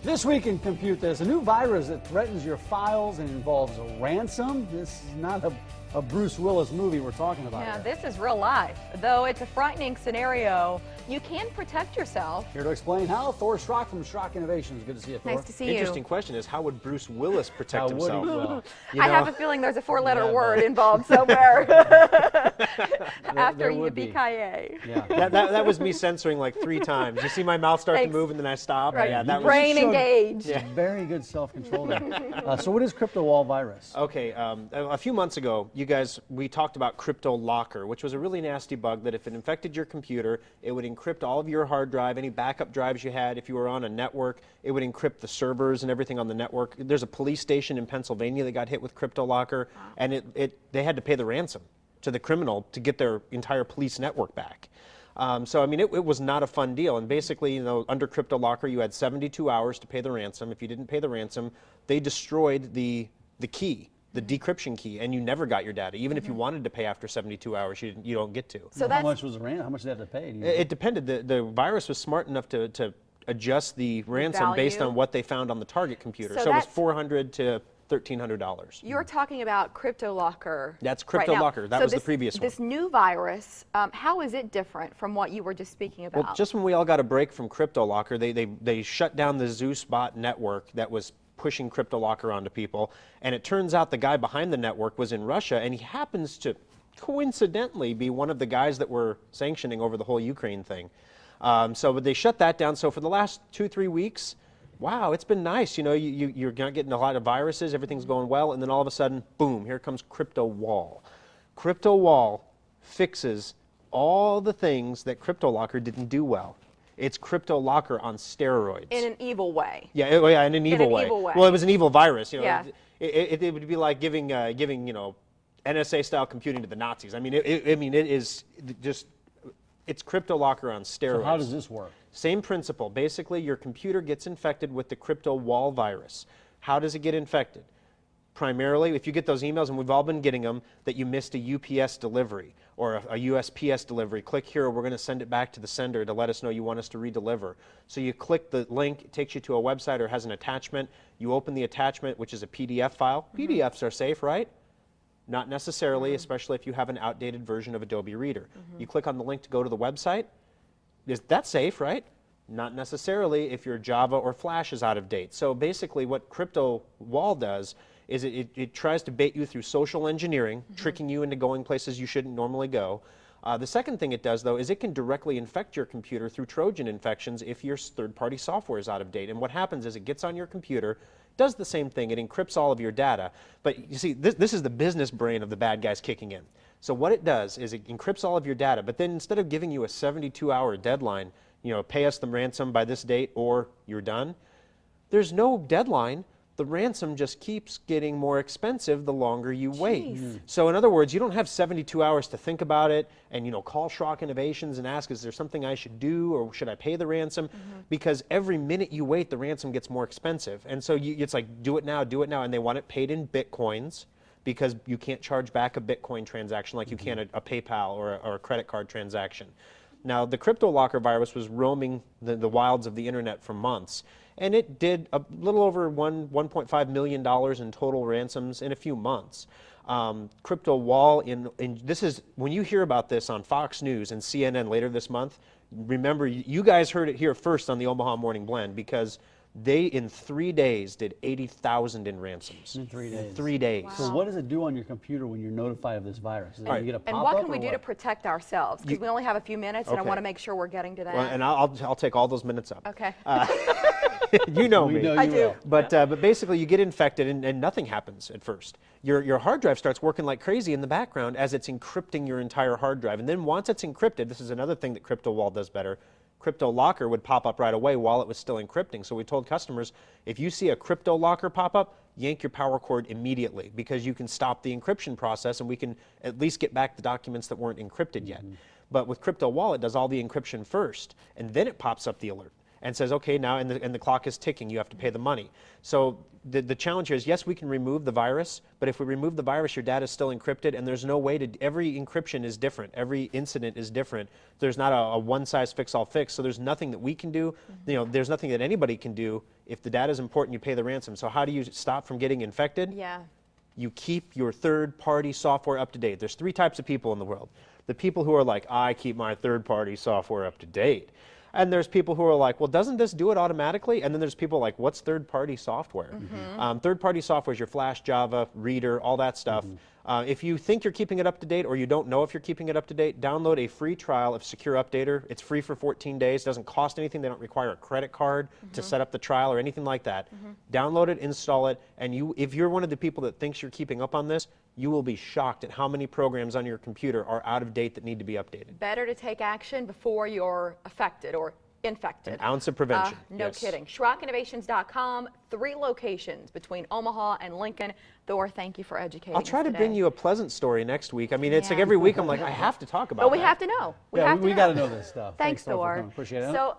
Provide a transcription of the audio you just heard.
This week in Compute, there's a new virus that threatens your files and involves a ransom. This is not a Bruce Willis movie we're talking about. Yeah, this is real life. Though it's a frightening scenario, you can protect yourself. Here to explain how, Thor Schrock from Schrock Innovations. Good to see you, Thor. Nice to see you. Interesting question is, how would Bruce Willis protect himself? Would he? Well, I have a feeling there's a four-letter word involved somewhere. After yippee-ki-yay. Yeah. That was me censoring like 3 times. You see my mouth start Thanks. to move and then I stop. Right. Yeah, that Brain engaged. Yeah. Very good self-control there. So what is crypto wall virus? Okay, a few months ago, we talked about crypto locker, which was a really nasty bug that if it infected your computer, it would encrypt all of your hard drive, any backup drives you had. If you were on a network, it would encrypt the servers and everything on the network. There's a police station in Pennsylvania that got hit with crypto locker, and they had to pay the ransom to the criminal to get their entire police network back. So, I mean, it was not a fun deal. And basically, you know, under crypto locker, you had 72 hours to pay the ransom. If you didn't pay the ransom, they destroyed the key, the decryption key, and you never got your data. Even if you wanted to pay after 72 hours, you don't get to. So how much was the ransom? How much did they have to pay? It depended. The virus was smart enough to adjust the ransom based on what they found on the target computer. So it was $400 to $1,300. You're talking about crypto locker. That's crypto locker. That was the previous one. This new virus, how is it different from what you were just speaking about? Well, just when we all got a break from crypto locker, they shut down the Zeus bot network that was pushing crypto locker onto people, and it turns out the guy behind the network was in Russia, and he happens to coincidentally be one of the guys that were sanctioning over the whole Ukraine thing. So but they shut that down. So for the last 2-3 weeks, wow, it's been nice. You know, you're not getting a lot of viruses, everything's going well, and then all of a sudden, boom, here comes crypto wall. Crypto wall fixes all the things that crypto locker didn't do well. It's crypto locker on steroids. In an evil way. Yeah, in an evil way. Well, it was an evil virus. You know, Yeah. it would be like giving you know, NSA-style computing to the Nazis. I mean, it is just, it's crypto locker on steroids. So how does this work? Same principle. Basically, your computer gets infected with the crypto wall virus. How does it get infected? Primarily, if you get those emails, and we've all been getting them, that you missed a UPS delivery or a USPS delivery. Click here, we're going to send it back to the sender to let us know you want us to redeliver. So you click the link, it takes you to a website or has an attachment. You open the attachment, which is a PDF file. PDFs are safe, right? Not necessarily, especially if you have an outdated version of Adobe Reader. You click on the link to go to the website. Is that safe, right? Not necessarily if your Java or Flash is out of date. So basically what crypto wall does is it tries to bait you through social engineering, tricking you into going places you shouldn't normally go. The second thing it does, though, is it can directly infect your computer through Trojan infections if your third-party software is out of date. And what happens is it gets on your computer, does the same thing, it encrypts all of your data. But you see, this is the business brain of the bad guys kicking in. So what it does is it encrypts all of your data, but then instead of giving you a 72-hour deadline, you know, pay us the ransom by this date or you're done, there's no deadline. The ransom just keeps getting more expensive the longer you wait. So in other words, you don't have 72 hours to think about it and, you know, call Shrock Innovations and ask, is there something I should do or should I pay the ransom? Because every minute you wait, the ransom gets more expensive. And so it's like, do it now, and they want it paid in Bitcoins because you can't charge back a Bitcoin transaction like you can a PayPal or a credit card transaction. Now, the crypto locker virus was roaming the wilds of the internet for months, and it did a little over $1.5 million in total ransoms in a few months. Crypto wall, this is, when you hear about this on Fox News and CNN later this month, remember, you guys heard it here first on the Omaha Morning Blend, because they, in 3 days, did 80,000 in ransoms. In 3 days. In 3 days. Wow. So what does it do on your computer when you're notified of this virus? You get a pop-up, and what can we do to protect ourselves? Because we only have a few minutes, and I Okay. want to make sure we're getting to that. Well, and I'll take all those minutes up. Okay. You know me. We know you I do. will. But basically, you get infected, and nothing happens at first. Your hard drive starts working like crazy in the background as it's encrypting your entire hard drive. And then once it's encrypted, this is another thing that Crypto Wall does better, Crypto Locker would pop up right away while it was still encrypting. So we told customers, if you see a Crypto Locker pop up, yank your power cord immediately, because you can stop the encryption process and we can at least get back the documents that weren't encrypted yet. But with Crypto Wall, it does all the encryption first, and then it pops up the alert. and says, okay, now, and the clock is ticking, you have to pay the money. So the challenge here is, yes, we can remove the virus, but if we remove the virus, your data is still encrypted, and there's no way to, every encryption is different, every incident is different. There's not a one-size-fits-all fix, so there's nothing that we can do, you know, there's nothing that anybody can do. If the data is important, you pay the ransom. So how do you stop from getting infected? Yeah. You keep your third-party software up to date. There's 3 types of people in the world. The people who are like, I keep my third-party software up to date. And there's people who are like, well, doesn't this do it automatically? And then there's people like, what's third-party software? Third-party software is your Flash, Java, Reader, all that stuff. If you think you're keeping it up to date or you don't know if you're keeping it up to date, download a free trial of Secure Updater. It's free for 14 days. Doesn't cost anything. They don't require a credit card to set up the trial or anything like that. Download it, install it, and if you're one of the people that thinks you're keeping up on this, you will be shocked at how many programs on your computer are out of date that need to be updated. Better to take action before you're affected or infected. An ounce of prevention. No kidding. ShrockInnovations.com, 3 locations between Omaha and Lincoln. Thor, thank you for educating us I'll try to today. bring you a pleasant story next week. I mean, it's like every week I'm like, I have to talk about But we that. have to know. We we have to got to know this stuff. Thanks, Thor, for Thor. coming. Appreciate it. So,